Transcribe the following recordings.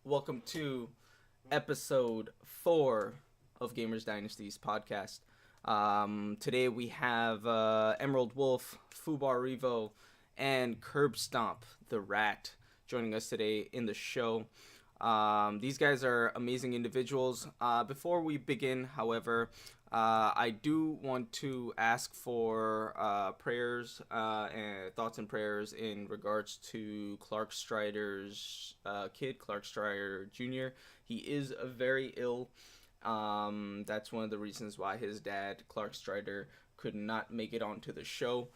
Welcome to episode 4 of Gamerz Dynasty's podcast. Today we have Emerald Wolf, Fubar Revo, and Curb Stomp the Rat joining us today in the show. These guys are amazing individuals. Before we begin, however, I do want to ask for prayers and thoughts and prayers in regards to Clark Strider's kid, Clark Strider Jr. He is very ill. That's one of the reasons why his dad, Clark Strider, could not make it onto the show.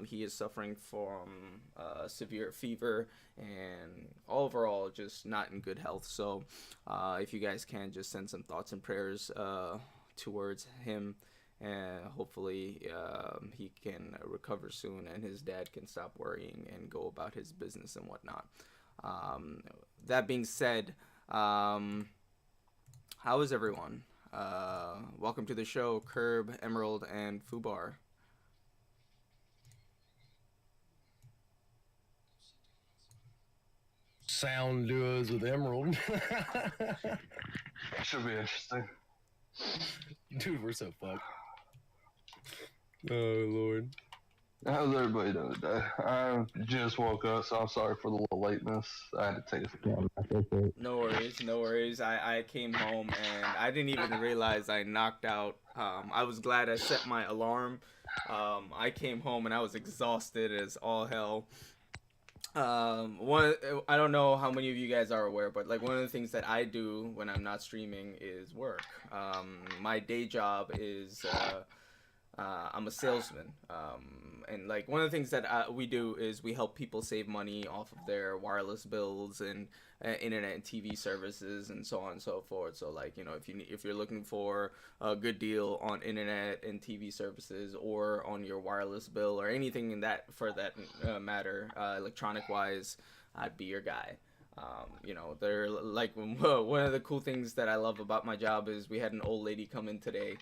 He is suffering from severe fever and overall just not in good health. So if you guys can just send some thoughts and prayers towards him, and hopefully he can recover soon and his dad can stop worrying and go about his business and whatnot. That being said, how is everyone? Welcome to the show, Curb, Emerald, and Fubar. Sound duos with Emerald. Should be interesting. Dude, we're so fucked. Oh, Lord. How's everybody doing today? I just woke up, so I'm sorry for the little lateness. I had to take a No worries, no worries. I came home and I didn't even realize I knocked out. I was glad I set my alarm. I came home and I was exhausted as all hell. One, I don't know how many of you guys are aware, but like one of the things that I do when I'm not streaming is work. My day job is I'm a salesman, and like one of the things that we do is we help people save money off of their wireless bills and internet and TV services and so on and so forth. So like if you're looking for a good deal on internet and TV services or on your wireless bill or anything in that for that matter, electronic wise, I'd be your guy. They're like one of the cool things that I love about my job is we had an old lady come in today.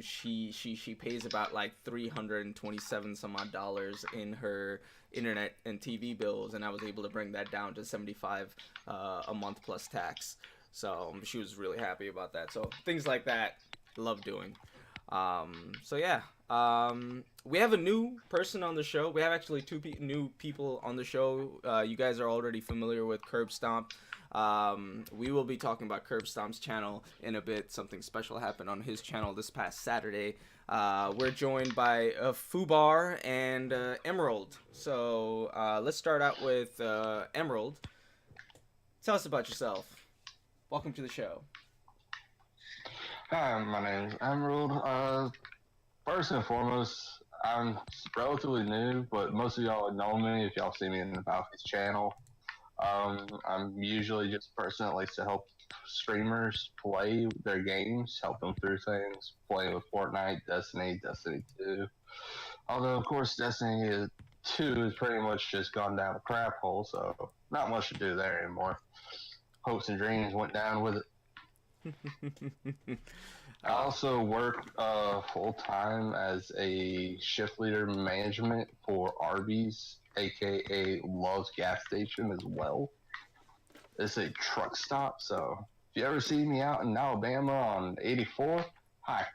She pays about like 327 some odd dollars in her internet and TV bills, and I was able to bring that down to 75 a month plus tax. So she was really happy about that. So things like that, love doing. So yeah, we have a new person on the show. We have actually new people on the show. You guys are already familiar with Curb Stomp. We will be talking about Curb Stomp's channel in a bit. Something special happened on his channel this past Saturday. We're joined by Fubar and Emerald. So let's start out with Emerald. Tell us about yourself. Welcome to the show. Hi, my name is Emerald. First and foremost, I'm relatively new, but most of y'all know me if y'all see me in the Valky's channel. I'm usually just a person that likes to help streamers play their games, help them through things, play with Fortnite, Destiny, Destiny 2. Although, of course, Destiny 2 has pretty much just gone down a crap hole, so not much to do there anymore. Hopes and dreams went down with it. I also work full time as a shift leader management for Arby's, aka Love's gas station as well. It's a truck stop, so if you ever see me out in Alabama on 84, hi.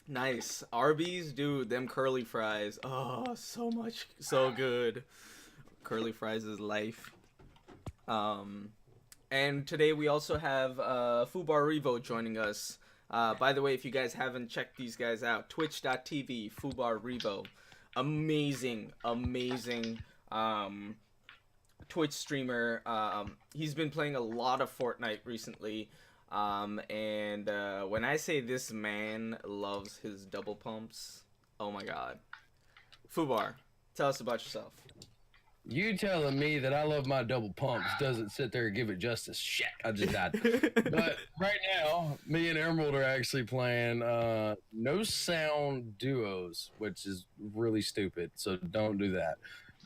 Nice. Arby's, dude, them curly fries. Oh, so good. Curly fries is life. And today we also have Fubar Revo joining us. By the way, if you guys haven't checked these guys out, twitch.tv, Fubar Revo. Amazing Twitch streamer. He's been playing a lot of Fortnite recently. And when I say this man loves his double pumps, oh my god. Fubar, tell us about yourself. You telling me that I love my double pumps doesn't sit there and give it justice. Shit, I just died. But right now, me and Emerald are actually playing no sound duos, which is really stupid, so don't do that.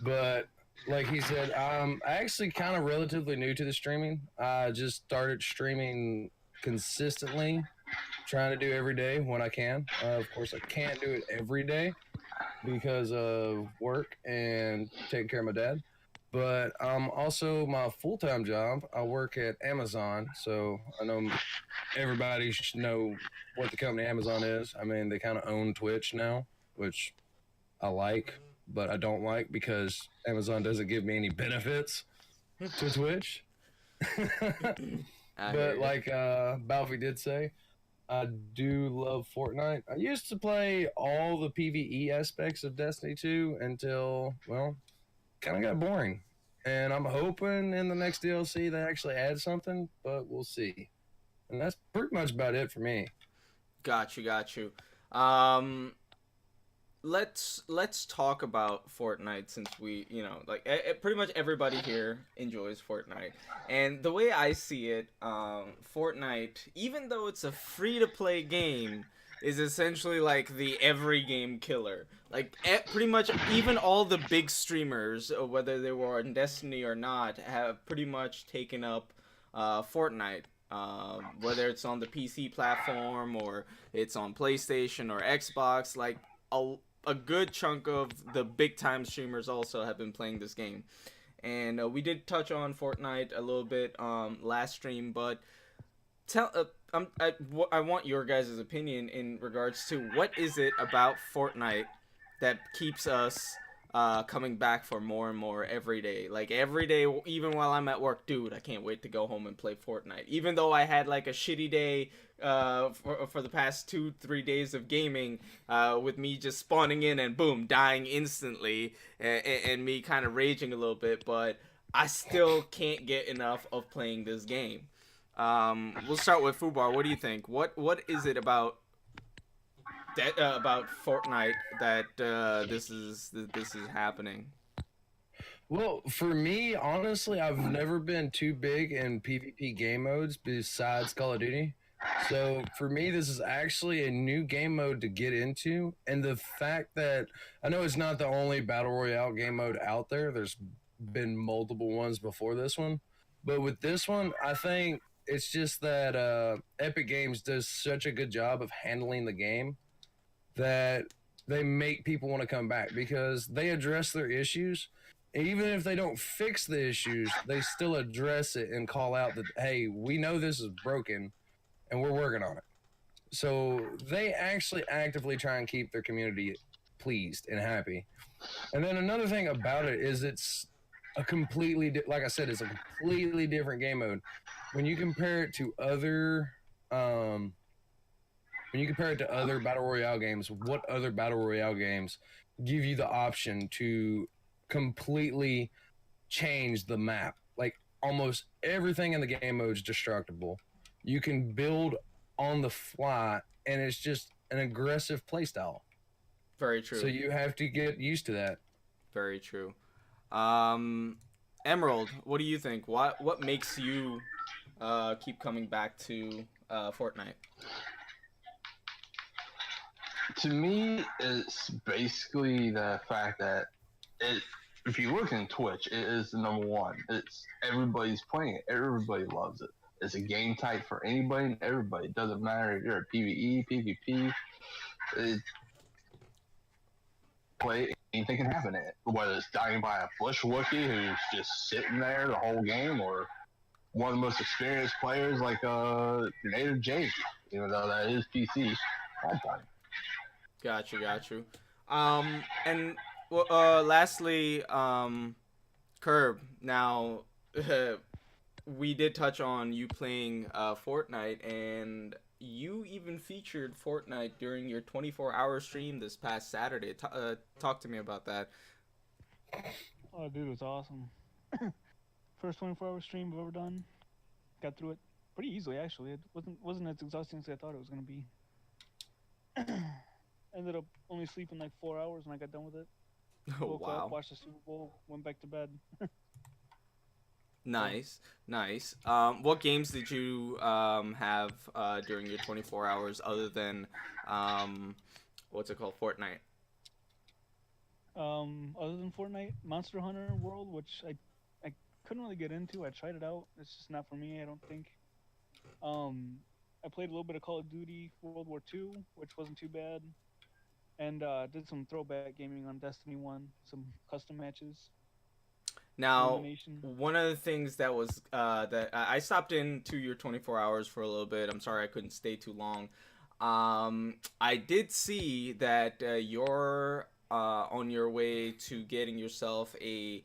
But like he said, I'm actually kind of relatively new to the streaming. I just started streaming consistently, trying to do every day when I can. Of course, I can't do it every day because of work and taking care of my dad. But also my full-time job. I work at Amazon, so I know everybody should know what the company Amazon is. I mean, they kind of own Twitch now, which I like, but I don't like because Amazon doesn't give me any benefits to Twitch. I hear But you. like Balfi did say, I do love Fortnite. I used to play all the PvE aspects of Destiny 2 until, well, kind of got boring. And I'm hoping in the next DLC they actually add something, but we'll see. And that's pretty much about it for me. Got you, got you. Um, let's talk about Fortnite since we, like pretty much everybody here enjoys Fortnite. And the way I see it, Fortnite, even though it's a free to play game, is essentially like the every game killer. Like pretty much even all the big streamers, whether they were in Destiny or not, have pretty much taken up Fortnite. Whether it's on the PC platform or it's on PlayStation or Xbox, like a good chunk of the big time streamers also have been playing this game. And we did touch on Fortnite a little bit last stream, but tell I want your guys' opinion in regards to what is it about Fortnite that keeps us coming back for more and more every day. Like every day, even while I'm at work, dude, I can't wait to go home and play Fortnite. Even though I had like a shitty day for the past 2-3 days of gaming, with me just spawning in and boom, dying instantly, and me kind of raging a little bit, but I still can't get enough of playing this game. We'll start with Fubar. What do you think? What is it about Fortnite that this is happening? Well, for me, honestly, I've never been too big in PvP game modes besides Call of Duty. So for me, this is actually a new game mode to get into. And the fact that I know it's not the only Battle Royale game mode out there, there's been multiple ones before this one. But with this one, I think it's just that Epic Games does such a good job of handling the game that they make people want to come back because they address their issues. Even if they don't fix the issues, they still address it and call out that, hey, we know this is broken and we're working on it. So they actually actively try and keep their community pleased and happy. And then another thing about it is it's a completely, like I said, it's a completely different game mode. When you compare it to other battle royale games, what other battle royale games give you the option to completely change the map? Like almost everything in the game mode is destructible. You can build on the fly, and it's just an aggressive playstyle. Very true. So you have to get used to that. Very true. Emerald, what do you think? What makes you keep coming back to Fortnite? To me, it's basically the fact that if you look in Twitch, it is the number one. It's everybody's playing it. Everybody loves it. It's a game type for anybody and everybody. It doesn't matter if you're a PvE, PvP. Play anything can happen in it. Whether it's dying by a bush Wookie who's just sitting there the whole game, or one of the most experienced players like Native Jake, even though that is PC. All time. Got you. And lastly, Curb. Now, we did touch on you playing Fortnite, and you even featured Fortnite during your 24-hour stream this past Saturday. Talk to me about that. Oh, dude, it was awesome. First 24-hour stream I've ever done. Got through it pretty easily, actually. It wasn't as exhausting as I thought it was gonna be. Ended up only sleeping like 4 hours when I got done with it. Oh, Woke wow. up, watched the Super Bowl, went back to bed. Nice. What games did you have during your 24 hours other than what's it called, Fortnite? Other than Fortnite, Monster Hunter World, which I couldn't really get into. I tried it out. It's just not for me, I don't think. I played a little bit of Call of Duty World War II, which wasn't too bad. And did some throwback gaming on Destiny 1, some custom matches. Now, elimination. one of the things that was that I stopped into your 24 hours for a little bit. I'm sorry I couldn't stay too long. I did see that you're on your way to getting yourself a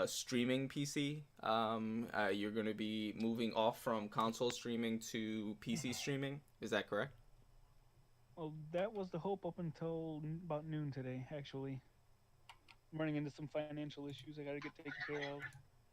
streaming PC. You're going to be moving off from console streaming to PC streaming. Is that correct? Well, that was the hope up until about noon today, actually. I'm running into some financial issues I got to get taken care of.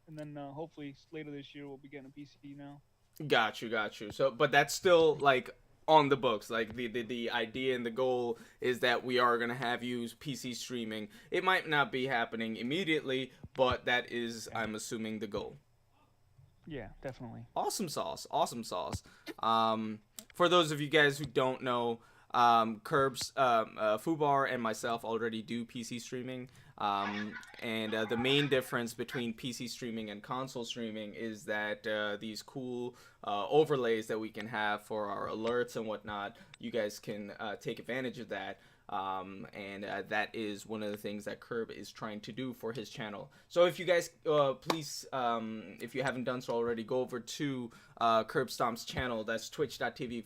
And then hopefully later this year we'll be getting a PC now. Got you. So, but that's still like on the books. Like the idea and the goal is that we are gonna have you PC streaming. It might not be happening immediately, but that is, I'm assuming, the goal. Yeah, definitely. Awesome sauce. For those of you guys who don't know, Curbs, Fubar, and myself already do PC streaming. And the main difference between PC streaming and console streaming is that these cool overlays that we can have for our alerts and whatnot, you guys can take advantage of that. And that is one of the things that Curb is trying to do for his channel. So if you guys, please, if you haven't done so already, go over to Curb Stomp's channel. That's twitch.tv//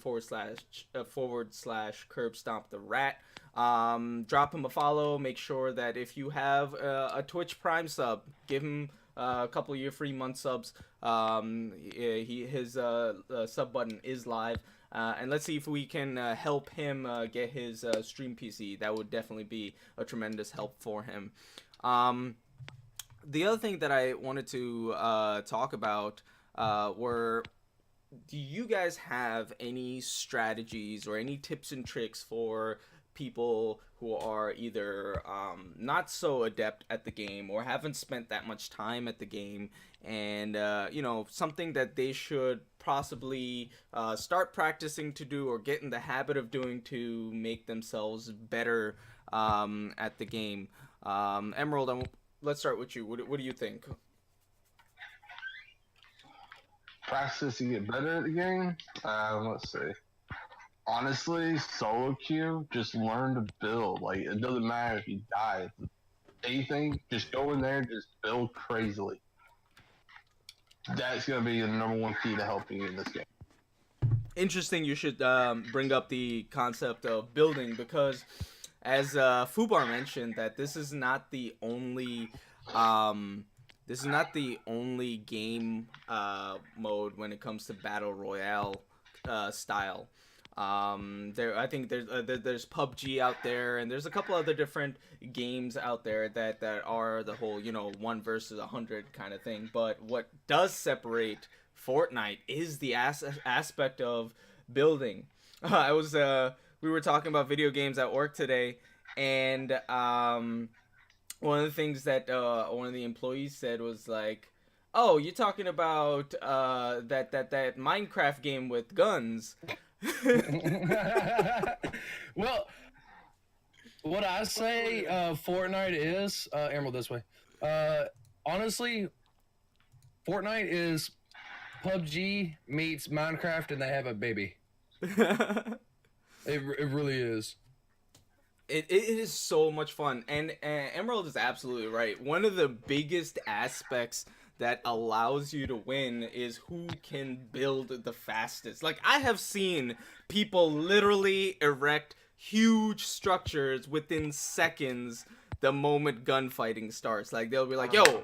Curb Stomp the Rat. Drop him a follow. Make sure that if you have a Twitch Prime sub, give him a couple of your free month subs. His sub button is live. And let's see if we can help him get his stream PC. That would definitely be a tremendous help for him. The other thing that I wanted to talk about were, do you guys have any strategies or any tips and tricks for people who are either not so adept at the game or haven't spent that much time at the game, and something that they should possibly start practicing to do or get in the habit of doing to make themselves better at the game? Emerald, let's start with you. What do you think? Practice to get better at the game? Let's see. Honestly, solo queue, just learn to build. Like, it doesn't matter if you die. Anything, just go in there and just build crazily. That's going to be the number one key to helping you in this game. Interesting you should bring up the concept of building, because as Fubar mentioned, that this is not the only game mode when it comes to battle royale style. I think there's PUBG out there, and there's a couple other different games out there that are the whole 1 versus 100 kind of thing. But what does separate Fortnite is the aspect of building. We were talking about video games at work today, and one of the things that one of the employees said was like, "Oh, you're talking about that Minecraft game with guns." Well, what I say Fortnite is Emerald this way. Honestly, Fortnite is PUBG meets Minecraft, and they have a baby. It really is. It is so much fun, and Emerald is absolutely right. One of the biggest aspects that allows you to win is who can build the fastest. Like, I have seen people literally erect huge structures within seconds the moment gunfighting starts. Like, they'll be like, yo,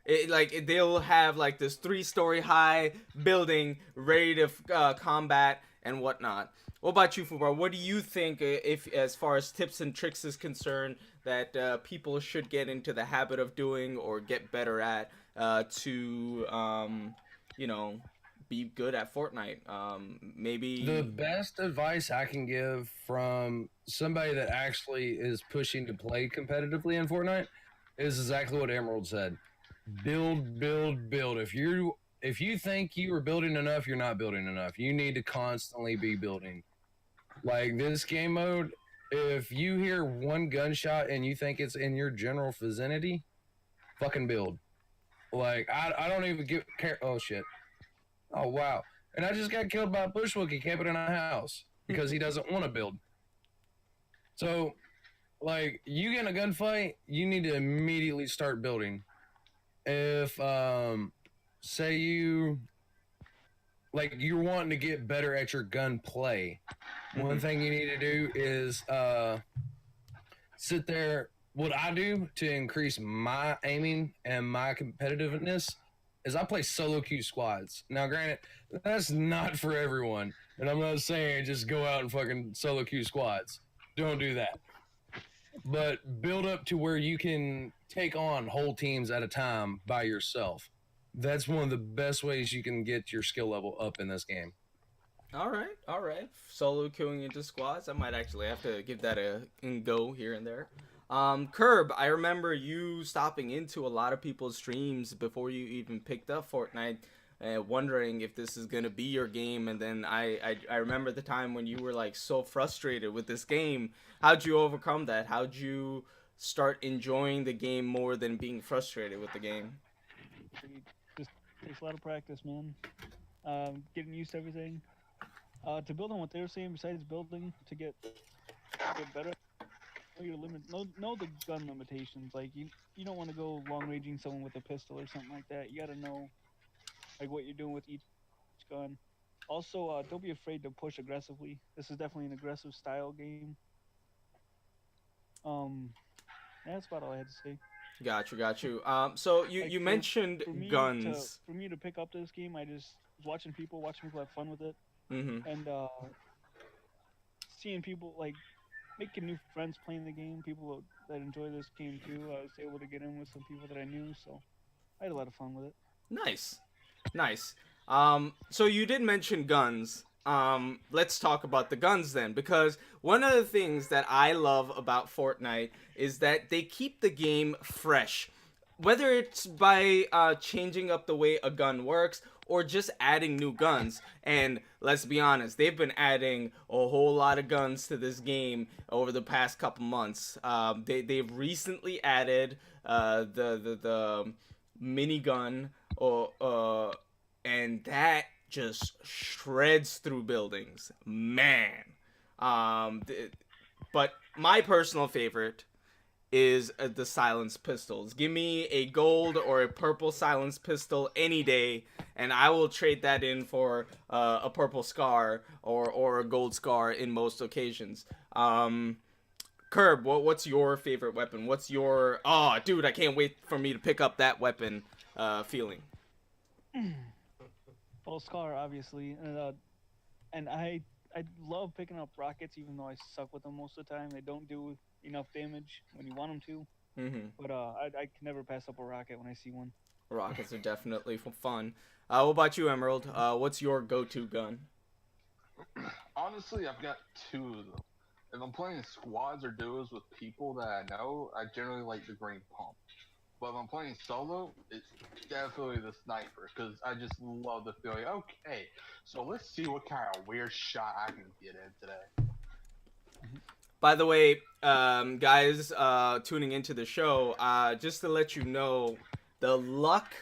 they'll have like this 3-story high building ready to combat and whatnot. What about you, Fubar? What do you think, if as far as tips and tricks is concerned, that people should get into the habit of doing or get better at to be good at Fortnite? Maybe the best advice I can give from somebody that actually is pushing to play competitively in Fortnite is exactly what Emerald said. Build, build, build. If you think you are building enough, you're not building enough. You need to constantly be building. Like, this game mode, if you hear one gunshot and you think it's in your general vicinity, fucking build. Like, I don't even care. Oh, shit. Oh, wow. And I just got killed by a bushwookie camping in a house because he doesn't want to build. So, like, you get in a gunfight, you need to immediately start building. if say you're wanting to get better at your gun play, one thing you need to do is sit there. What I do to increase my aiming and my competitiveness is I play solo queue squads. Now, granted, that's not for everyone, and I'm not saying just go out and fucking solo queue squads. Don't do that. But build up to where you can take on whole teams at a time by yourself. That's one of the best ways you can get your skill level up in this game. All right. Solo queuing into squads. I might actually have to give that a go here and there. Curb, I remember you stopping into a lot of people's streams before you even picked up Fortnite, wondering if this is gonna be your game. And then I remember the time when you were like so frustrated with this game. How'd you overcome that? How'd you start enjoying the game more than being frustrated with the game? It just takes a lot of practice, man. Getting used to everything. To build on what they were saying, besides building to get better, know your limit. Know the gun limitations. Like you don't want to go long ranging someone with a pistol or something like that. You gotta know like what you're doing with each gun. Also, don't be afraid to push aggressively. This is definitely an aggressive style game. Yeah, that's about all I had to say. Got you. So you Like, you mentioned for me guns. For me to pick up this game, I just was watching people have fun with it, Mm-hmm. and seeing people like making new friends playing the game. People that enjoy this game too. I was able to get in with some people that I knew, so I had a lot of fun with it. Nice. So you did mention guns. Let's talk about the guns then, because one of the things that I love about Fortnite is that they keep the game fresh. Whether it's by changing up the way a gun works or just adding new guns. And let's be honest, they've been adding a whole lot of guns to this game over the past couple months. They've recently added the minigun, and that just shreds through buildings, man. But my personal favorite is the silenced pistols. Give me a gold or a purple silenced pistol any day, and I will trade that in for a purple scar or a gold scar in most occasions. Curb, what's your favorite weapon? What's your dude, I can't wait for me to pick up that weapon feeling? Well, Scar, obviously, and I love picking up rockets, even though I suck with them most of the time. They don't do enough damage when you want them to. Mm-hmm. But I can never pass up a rocket when I see one. Rockets are definitely fun. What about you, Emerald? What's your go-to gun? Honestly, I've got two of them. If I'm playing squads or duos with people that I know, I generally like the green pump. But if I'm playing solo, it's definitely the sniper, because I just love the feeling. Okay, so let's see what kind of weird shot I can get in today. By the way, guys tuning into the show, just to let you know, the luck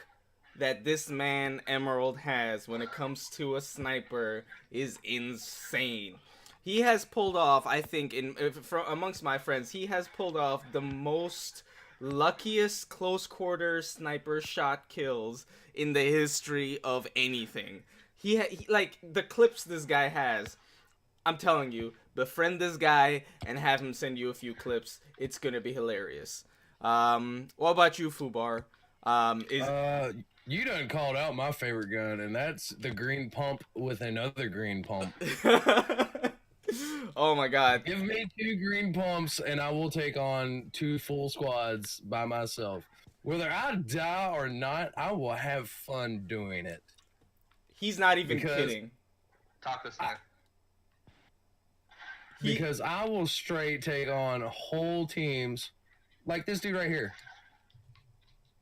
that this man Emerald has when it comes to a sniper is insane. He has pulled off, I think, amongst my friends, he has pulled off the most luckiest close quarter sniper shot kills in the history of anything. He like the clips this guy has. I'm telling you, befriend this guy and have him send you a few clips. It's gonna be hilarious. What about you, Fubar? You done called out my favorite gun, and that's the green pump with another green pump. Oh my god. Give me 2 green pumps, and I will take on 2 full squads by myself. Whether I die or not, I will have fun doing it. He's not even kidding. Talk this time. Because I will straight take on whole teams, like this dude right here,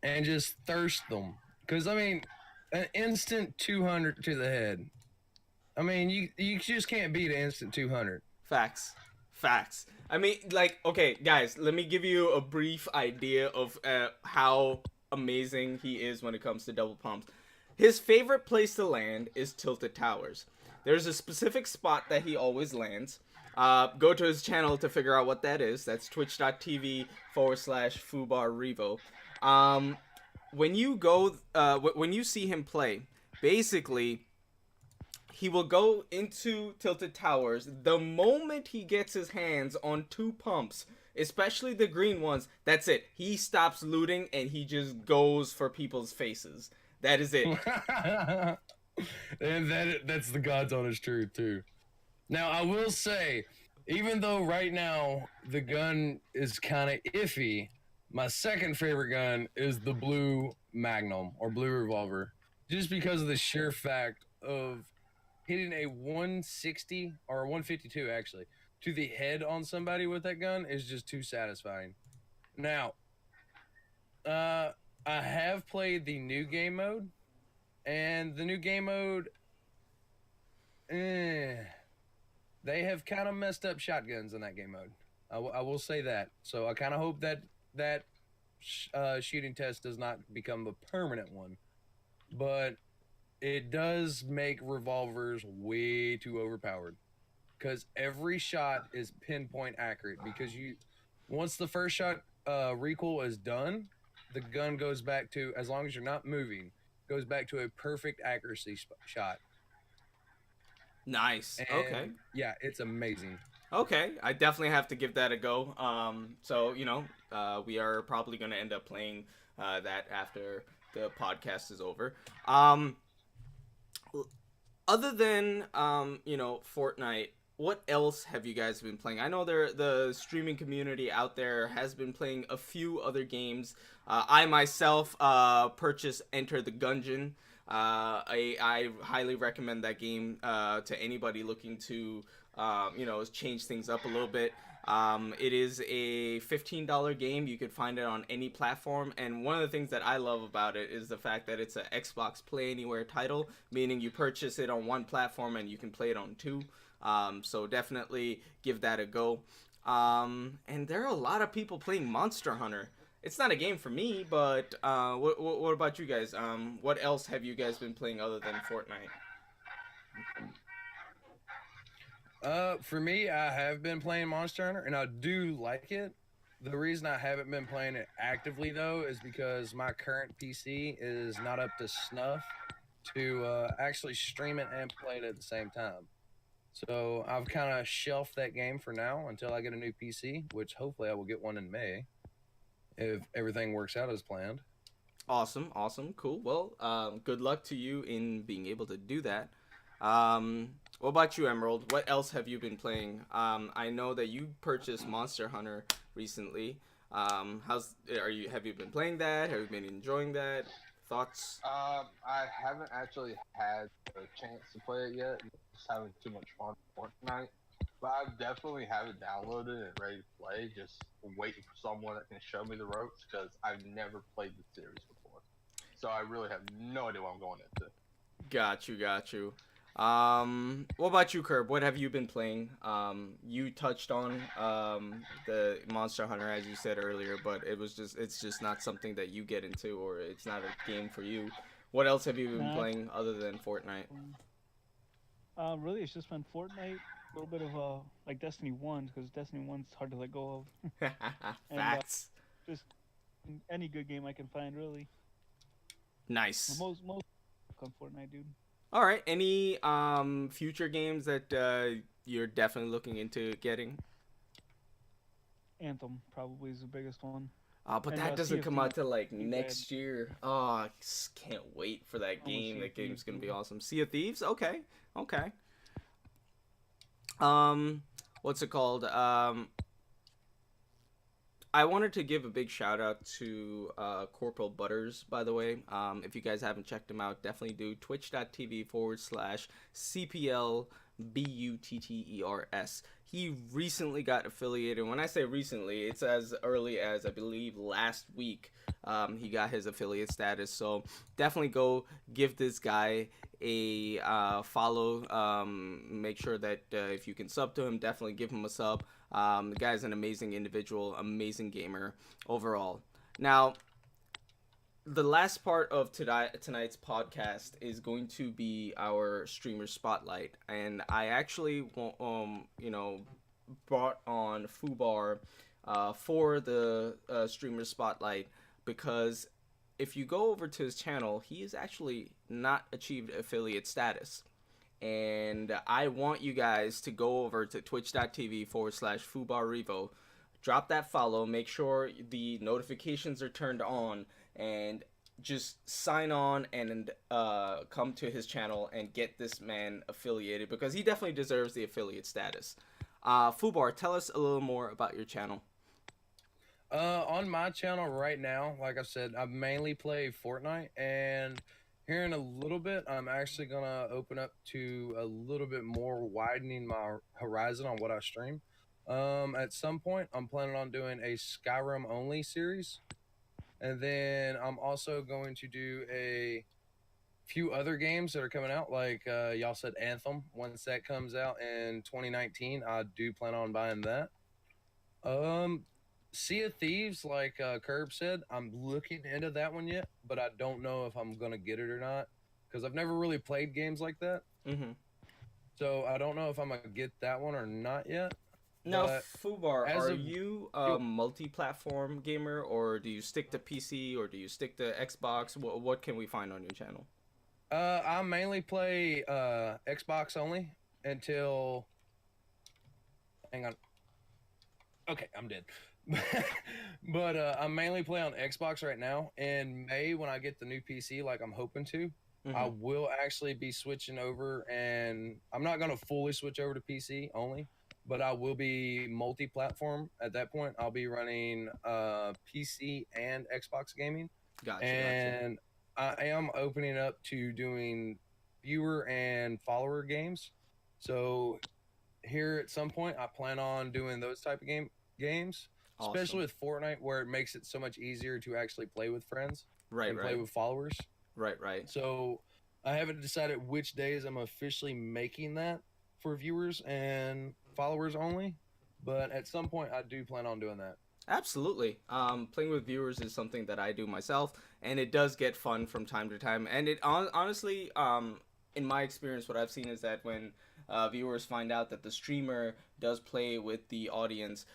and just thirst them. Because, I mean, an instant 200 to the head. I mean, you just can't beat an instant 200. Facts. I mean, like, okay, guys, let me give you a brief idea of how amazing he is when it comes to double pumps. His favorite place to land is Tilted Towers. There's a specific spot that he always lands. Go to his channel to figure out what that is. That's twitch.tv/FubarRevo. when you go, when you see him play, basically, he will go into Tilted Towers. The moment he gets his hands on 2 pumps, especially the green ones, that's it. He stops looting and he just goes for people's faces. That is it. And that's the God's honest truth too. Now I will say, even though right now the gun is kind of iffy, my second favorite gun is the blue Magnum or blue revolver, just because of the sheer fact of hitting a 160 or a 152 actually to the head on somebody with that gun is just too satisfying. Now, I have played the new game mode, and the new game mode, they have kind of messed up shotguns in that game mode. I will say that. So I kind of hope that shooting test does not become a permanent one, but it does make revolvers way too overpowered, because every shot is pinpoint accurate. Because once the first shot recoil is done, the gun goes back to, as long as you're not moving, goes back to a perfect accuracy shot. Nice. And okay. Yeah, it's amazing. Okay, I definitely have to give that a go. So we are probably going to end up playing that after the podcast is over. Other than Fortnite, what else have you guys been playing? I know the streaming community out there has been playing a few other games. I myself purchased Enter the Gungeon. I highly recommend that game to anybody looking to change things up a little bit. It is a $15 game. You could find it on any platform, and one of the things that I love about it is the fact that it's an Xbox Play Anywhere title, meaning you purchase it on one platform and you can play it on 2. So definitely give that a go. And there are a lot of people playing Monster Hunter. It's not a game for me, but what about you guys? What else have you guys been playing other than Fortnite? For me, I have been playing Monster Hunter, and I do like it. The reason I haven't been playing it actively, though, is because my current PC is not up to snuff to actually stream it and play it at the same time. So I've kind of shelved that game for now until I get a new PC, which hopefully I will get one in May, if everything works out as planned. Awesome, cool. Well, good luck to you in being able to do that. What about you, Emerald? What else have you been playing? I know that you purchased Monster Hunter recently. Have you been playing that? Have you been enjoying that? Thoughts? I haven't actually had a chance to play it yet. Just having too much fun with Fortnite. But I definitely have it downloaded and ready to play. Just waiting for someone that can show me the ropes, because I've never played the series before. So I really have no idea what I'm going into. Got you. What about you, Curb? What have you been playing? You touched on the Monster Hunter, as you said earlier, but it's just not something that you get into, or it's not a game for you. What else have you been playing other than Fortnite? Really, it's just been Fortnite, a little bit of like Destiny 1, because Destiny 1's hard to let go of. Facts. Just any good game I can find, really. Nice. Most on Fortnite, dude. All right. Any future games that you're definitely looking into getting? Anthem probably is the biggest one. But that doesn't come out till like next year. Oh, I just can't wait for that game. That game's gonna be awesome. Sea of Thieves? Okay. What's it called? I wanted to give a big shout out to Corporal Butters, by the way. If you guys haven't checked him out, definitely do. Twitch.tv/CPLBUTTERS. He recently got affiliated. When I say recently, it's as early as, I believe, last week. He got his affiliate status. So definitely go give this guy a follow. Make sure that if you can sub to him, definitely give him a sub. The guy's an amazing individual, amazing gamer overall. Now, the last part of tonight's podcast is going to be our streamer spotlight, and I actually brought on Fubar for the streamer spotlight, because if you go over to his channel, he has actually not achieved affiliate status. And I want you guys to go over to twitch.tv/FubarRevo, drop that follow, make sure the notifications are turned on, and just sign on and come to his channel and get this man affiliated, because he definitely deserves the affiliate status. Fubar, tell us a little more about your channel. On my channel right now, like I said, I mainly play Fortnite, and here in a little bit, I'm actually gonna open up to a little bit more, widening my horizon on what I stream. At some point, I'm planning on doing a Skyrim only series, and then I'm also going to do a few other games that are coming out, like y'all said, Anthem. Once that comes out in 2019, I do plan on buying that. Sea of Thieves, like Curb said, I'm looking into that one yet, but I don't know if I'm gonna get it or not, because I've never really played games like that. Mm-hmm. So I don't know if I'm gonna get that one or not yet. Now, But Fubar, as are of- you a multi-platform gamer, or do you stick to PC, or do you stick to Xbox? What can we find on your channel? I mainly play Xbox only until. Hang on. Okay, I'm dead. But I mainly play on Xbox right now. In May, when I get the new PC, like I'm hoping to, I will actually be switching over, and I'm not gonna fully switch over to PC only, but I will be multi-platform. At that point, I'll be running PC and Xbox gaming, Gotcha. and I am opening up to doing viewer and follower games. So here at some point, I plan on doing those type of games. Awesome. Especially with Fortnite, where it makes it so much easier to actually play with friends and play Right. with followers. Right. So I haven't decided which days I'm officially making that for viewers and followers only, but at some point I do plan on doing that. Absolutely. Playing with viewers is something that I do myself, and it does get fun from time to time. And it honestly, in my experience, what I've seen is that when viewers find out that the streamer does play with the audience,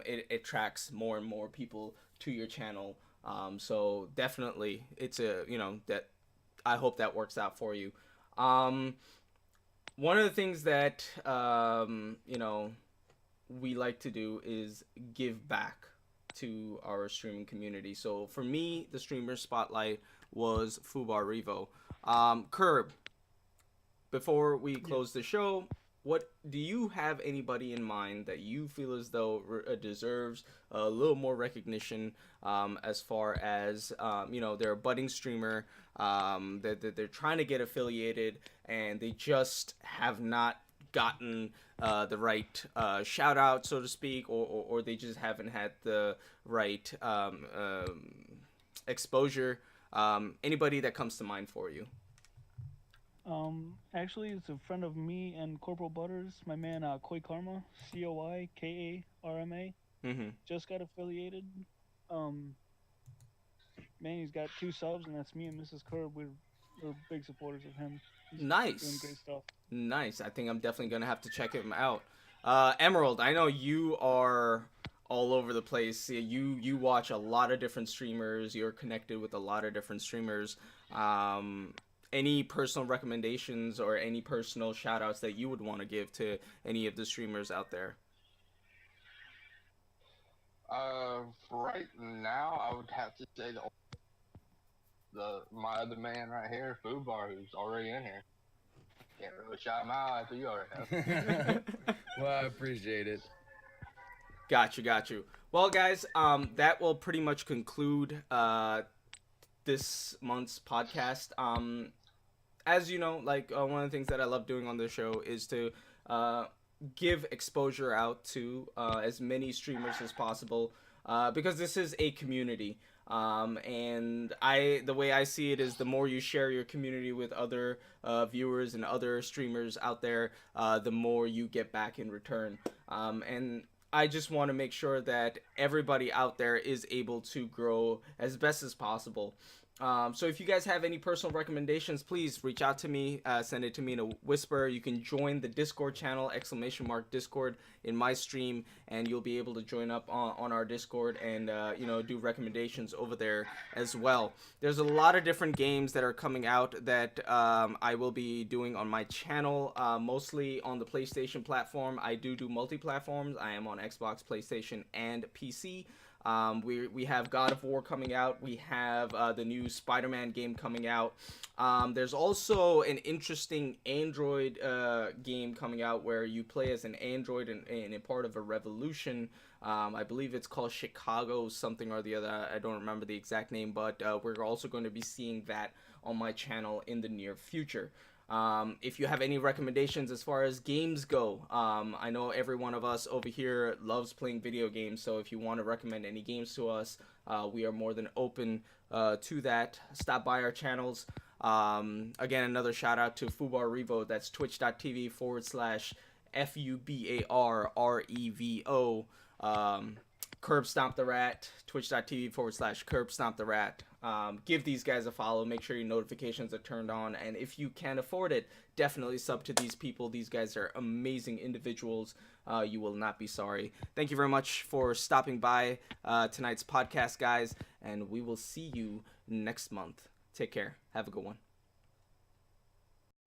it attracts more and more people to your channel. So definitely, it's that I hope that works out for you. One of the things that we like to do is give back to our streaming community. So for me, the streamer spotlight was Fubar Revo. Curb, before we close the show, what do you have anybody in mind that you feel as though deserves a little more recognition, as far as they're a budding streamer, that they're trying to get affiliated, and they just have not gotten the right shout out, so to speak, or they just haven't had the right exposure? Anybody that comes to mind for you? Actually, it's a friend of me and Corporal Butters, my man, Koi Karma, CoiKarma, just got affiliated. Man, he's got 2 subs, and that's me and Mrs. Curb. We're big supporters of him. He's Nice. doing great stuff. Nice. I think I'm definitely gonna have to check him out. Emerald, I know you are all over the place. You watch a lot of different streamers. You're connected with a lot of different streamers. Any personal recommendations or any personal shout outs that you would want to give to any of the streamers out there? Right now, I would have to say my other man right here, Fubar, who's already in here. Can't really shout him out after you already have. Well, I appreciate it. Got you. Well, guys, that will pretty much conclude this month's podcast. As you know, like one of the things that I love doing on this show is to give exposure out to as many streamers as possible, because this is a community. And the way I see it is, the more you share your community with other viewers and other streamers out there, the more you get back in return. And I just want to make sure that everybody out there is able to grow as best as possible. So if you guys have any personal recommendations, please reach out to me, send it to me in a whisper. You can join the Discord channel, !Discord in my stream, and you'll be able to join up on our Discord and, do recommendations over there as well. There's a lot of different games that are coming out that I will be doing on my channel, mostly on the PlayStation platform. I do multi-platforms. I am on Xbox, PlayStation, and PC. We have God of War coming out. We have the new Spider-Man game coming out. There's also an interesting Android game coming out where you play as an android and a part of a revolution. I believe it's called Chicago something or the other. I don't remember the exact name, but we're also going to be seeing that on my channel in the near future. If you have any recommendations as far as games go, I know every one of us over here loves playing video games, so if you want to recommend any games to us, we are more than open to that. Stop by our channels. Again, another shout out to Fubar Revo. That's twitch.tv/FUBARREVO. Curb Stomp the Rat, twitch.tv/Curb Stomp the Rat. Give these guys a follow. Make sure your notifications are turned on. And if you can afford it, definitely sub to these people. These guys are amazing individuals. You will not be sorry. Thank you very much for stopping by tonight's podcast, guys. And we will see you next month. Take care. Have a good one.